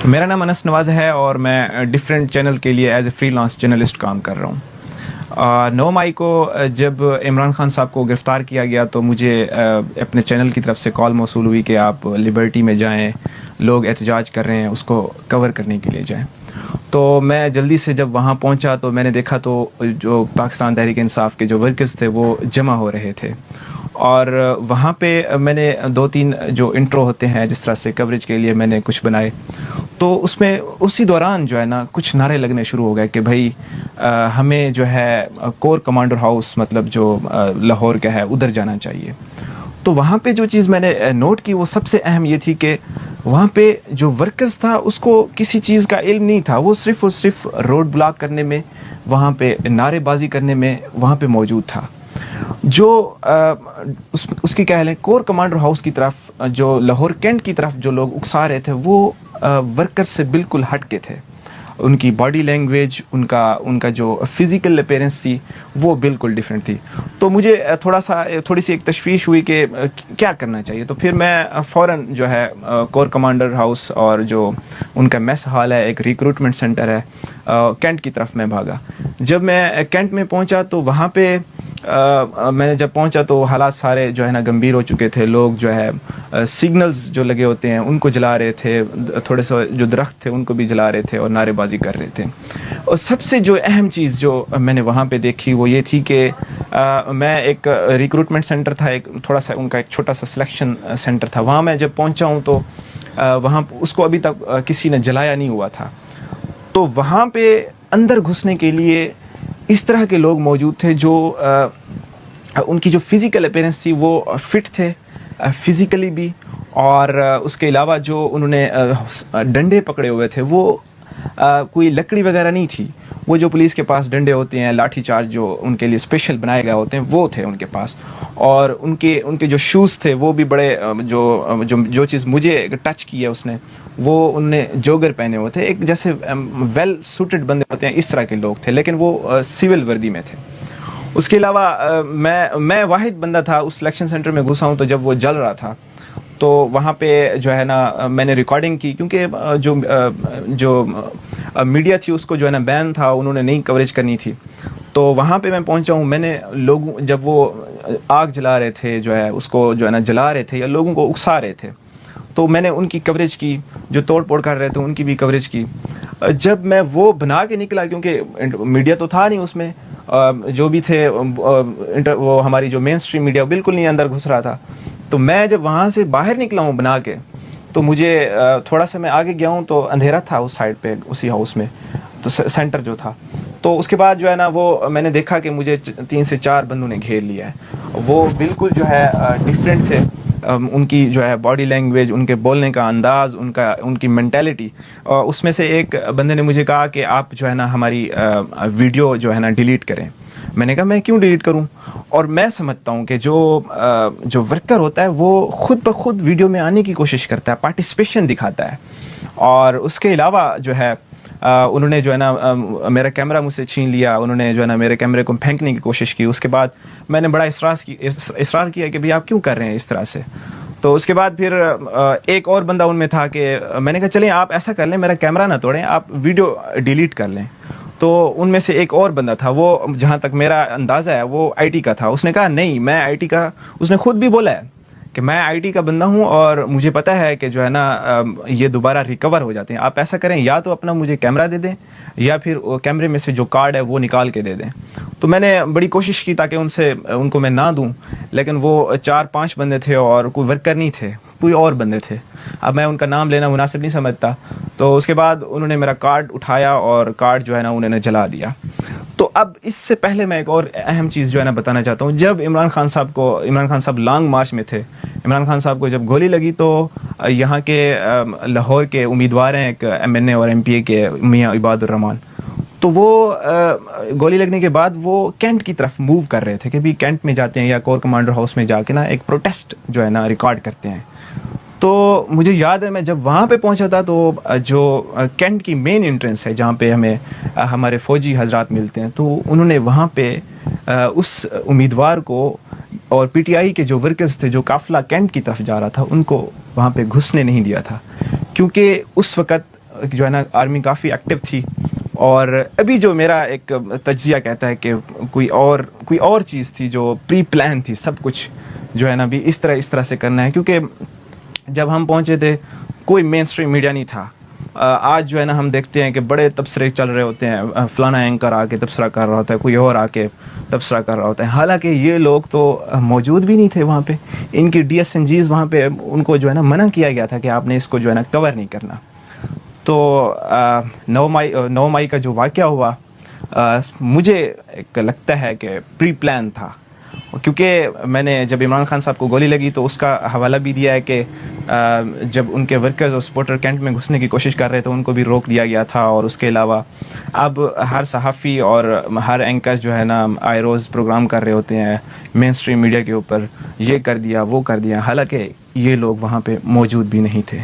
میرا نام انس نواز ہے اور میں ڈفرینٹ چینل کے لیے as a freelance journalist کام کر رہا ہوں۔ 9 مئی کو جب عمران خان صاحب کو گرفتار کیا گیا تو مجھے اپنے چینل کی طرف سے کال موصول ہوئی کہ آپ لبرٹی میں جائیں، لوگ احتجاج کر رہے ہیں، اس کو کور کرنے کے لیے جائیں۔ تو میں جلدی سے جب وہاں پہنچا تو میں نے دیکھا تو جو پاکستان تحریک انصاف کے جو ورکرز تھے وہ جمع ہو رہے تھے، اور وہاں پہ میں نے 2-3 جو انٹرو ہوتے ہیں جس طرح سے کوریج کے لیے میں نے کچھ بنائے، تو اس میں اسی دوران جو ہے نا کچھ نعرے لگنے شروع ہو گئے کہ بھائی ہمیں جو ہے کور کمانڈر ہاؤس مطلب جو لاہور کا ہے ادھر جانا چاہیے۔ تو وہاں پہ جو چیز میں نے نوٹ کی وہ سب سے اہم یہ تھی کہ وہاں پہ جو ورکرز تھا اس کو کسی چیز کا علم نہیں تھا، وہ صرف اور صرف روڈ بلاک کرنے میں، وہاں پہ نعرے بازی کرنے میں وہاں پہ موجود تھا۔ جو اس کی کہہ لیں کور کمانڈر ہاؤس کی طرف جو لاہور کینٹ کی طرف جو لوگ اکسا رہے تھے وہ ورکر سے بالکل ہٹ کے تھے، ان کی باڈی لینگویج، ان کا جو فزیکل اپیرنس تھی وہ بالکل ڈیفرنٹ تھی۔ تو مجھے تھوڑی سی ایک تشویش ہوئی کہ کیا کرنا چاہیے، تو پھر میں فوراً جو ہے کور کمانڈر ہاؤس اور جو ان کا میس ہال ہے، ایک ریکروٹمنٹ سینٹر ہے، کینٹ کی طرف میں بھاگا۔ جب میں کینٹ میں پہنچا تو وہاں پہ میں نے جب پہنچا تو حالات سارے جو ہے نا گمبھیر ہو چکے تھے، لوگ جو ہے سگنلز جو لگے ہوتے ہیں ان کو جلا رہے تھے، تھوڑے سے جو درخت تھے ان کو بھی جلا رہے تھے اور نعرے بازی کر رہے تھے۔ اور سب سے جو اہم چیز جو میں نے وہاں پہ دیکھی وہ یہ تھی کہ میں ایک ریکروٹمنٹ سینٹر تھا، ایک تھوڑا سا ان کا ایک چھوٹا سا سلیکشن سینٹر تھا، وہاں میں جب پہنچا ہوں تو وہاں اس کو ابھی تک کسی نے جلایا نہیں ہوا تھا۔ تو وہاں پہ اندر گھسنے کے لیے اس طرح کے لوگ موجود تھے جو ان کی جو فزیکل اپیرنس تھی وہ فٹ تھے فزیکلی بھی، اور اس کے علاوہ جو انہوں نے ڈنڈے پکڑے ہوئے تھے وہ کوئی لکڑی وغیرہ نہیں تھی، وہ جو پولیس کے پاس ڈنڈے ہوتے ہیں، لاٹھی چارج جو ان کے لیے اسپیشل بنائے گئے ہوتے ہیں وہ تھے ان کے پاس، اور ان کے جو شوز تھے وہ بھی بڑے جو چیز مجھے ٹچ کی ہے اس نے، وہ انہوں نے جوگر پہنے ہوئے تھے، ایک جیسے ویل سوٹڈ بندے ہوتے ہیں اس طرح کے لوگ تھے، لیکن وہ سول وردی میں تھے۔ اس کے علاوہ میں واحد بندہ تھا اس سلیکشن سینٹر میں گھسا ہوں، تو جب وہ جل رہا تھا تو وہاں پہ جو ہے نا میں نے ریکارڈنگ کی، کیونکہ جو میڈیا تھی اس کو جو ہے نا بین تھا، انہوں نے نہیں کوریج کرنی تھی۔ تو وہاں پہ میں پہنچا ہوں، میں نے لوگوں جب وہ آگ جلا رہے تھے جو ہے اس کو جو ہے نا جلا رہے تھے یا لوگوں کو اکسا رہے تھے، تو میں نے ان کی کوریج کی، جو توڑ پھوڑ کر رہے تھے ان کی بھی کوریج کی۔ جب میں وہ بنا کے نکلا، کیونکہ میڈیا تو تھا نہیں اس میں، جو بھی تھے وہ ہماری جو مین اسٹریم میڈیا بالکل نہیں اندر گھس رہا تھا، تو میں جب وہاں سے باہر نکلا ہوں بنا کے، تو مجھے تھوڑا سا میں آگے گیا ہوں تو اندھیرا تھا اس سائڈ پہ اسی ہاؤس میں، تو سینٹر جو تھا، تو اس کے بعد جو ہے نا وہ میں نے دیکھا کہ مجھے 3 سے 4 بندوں نے گھیر لیا ہے، وہ بالکل جو ہے ڈفرینٹ تھے، ان کی جو ہے باڈی لینگویج، ان کے بولنے کا انداز، ان کی مینٹیلٹی۔ اس میں سے ایک بندے نے مجھے کہا کہ آپ جو ہے نا ہماری ویڈیو جو ہے نا ڈیلیٹ کریں۔ میں نے کہا میں کیوں ڈیلیٹ کروں؟ اور میں سمجھتا ہوں کہ جو ورکر ہوتا ہے وہ خود بخود ویڈیو میں آنے کی کوشش کرتا ہے، پارٹیسپیشن دکھاتا ہے، اور اس کے علاوہ جو ہے انہوں نے جو ہے نا میرا کیمرہ مجھ سے چھین لیا، انہوں نے جو ہے نا میرے کیمرے کو پھینکنے کی کوشش کی۔ اس کے بعد میں نے بڑا اصرار کیا کہ بھئی آپ کیوں کر رہے ہیں اس طرح سے؟ تو اس کے بعد پھر ایک اور بندہ ان میں تھا کہ میں نے کہا چلیں آپ ایسا کر لیں، میرا کیمرہ نہ توڑیں، آپ ویڈیو ڈیلیٹ کر لیں۔ تو ان میں سے ایک اور بندہ تھا، وہ جہاں تک میرا اندازہ ہے وہ آئی ٹی کا تھا، اس نے کہا نہیں میں آئی ٹی کا، اس نے خود بھی بولا ہے کہ میں آئی ٹی کا بندہ ہوں اور مجھے پتا ہے کہ جو ہے نا یہ دوبارہ ریکور ہو جاتے ہیں، آپ ایسا کریں یا تو اپنا مجھے کیمرہ دے دیں یا پھر کیمرے میں سے جو کارڈ ہے وہ نکال کے دے دیں۔ تو میں نے بڑی کوشش کی تاکہ ان کو میں نہ دوں، لیکن وہ 4-5 بندے تھے اور کوئی ورکر نہیں تھے، کوئی اور بندے تھے، اب میں ان کا نام لینا مناسب نہیں سمجھتا۔ تو اس کے بعد انہوں نے میرا کارڈ اٹھایا اور کارڈ جو ہے نا انہوں نے جلا دیا۔ تو اب اس سے پہلے میں ایک اور اہم چیز جو ہے نا بتانا چاہتا ہوں، جب عمران خان صاحب لانگ مارچ میں تھے، عمران خان صاحب کو جب گولی لگی تو یہاں کے لاہور کے امیدوار ہیں ایک MNA اور MP کے میاں عباد الرحمان، تو وہ گولی لگنے کے بعد وہ کینٹ کی طرف موو کر رہے تھے کہ بھی کینٹ میں جاتے ہیں یا کور کمانڈر ہاؤس میں جا کے نا ایک پروٹیسٹ جو ہے نا ریکارڈ کرتے ہیں۔ تو مجھے یاد ہے میں جب وہاں پہ پہنچا تھا تو جو کینٹ کی مین انٹرنس ہے جہاں پہ ہمیں ہمارے فوجی حضرات ملتے ہیں، تو انہوں نے وہاں پہ اس امیدوار کو اور PTI کے جو ورکرز تھے جو قافلہ کینٹ کی طرف جا رہا تھا ان کو وہاں پہ گھسنے نہیں دیا تھا، کیونکہ اس وقت جو ہے نا آرمی کافی ایکٹیو تھی، اور ابھی جو میرا ایک تجزیہ کہتا ہے کہ کوئی اور چیز تھی جو پری پلان تھی، سب کچھ جو ہے نا بھی اس طرح سے کرنا ہے. کیونکہ جب ہم پہنچے تھے کوئی مین اسٹریم میڈیا نہیں تھا. آج جو ہے نا ہم دیکھتے ہیں کہ بڑے تبصرے چل رہے ہوتے ہیں، فلانا اینکر آ کے تبصرہ کر رہا ہوتا ہے، کوئی اور آ کے تبصرہ کر رہا ہوتا ہے، حالانکہ یہ لوگ تو موجود بھی نہیں تھے وہاں پہ. ان کی ڈی ایس این جیز وہاں پہ ان کو جو ہے نا منع کیا گیا تھا کہ آپ نے اس کو جو ہے نا کور نہیں کرنا. تو 9 مئی کا جو واقعہ ہوا مجھے ایک لگتا ہے کہ پری پلان تھا، کیونکہ میں نے جب عمران خان صاحب کو گولی لگی تو اس کا حوالہ بھی دیا ہے کہ جب ان کے ورکرز اور سپورٹر کینٹ میں گھسنے کی کوشش کر رہے تھے ان کو بھی روک دیا گیا تھا. اور اس کے علاوہ اب ہر صحافی اور ہر اینکر جو ہے نا آئے روز پروگرام کر رہے ہوتے ہیں مین اسٹریم میڈیا کے اوپر، یہ کر دیا وہ کر دیا، حالانکہ یہ لوگ وہاں پہ موجود بھی نہیں تھے.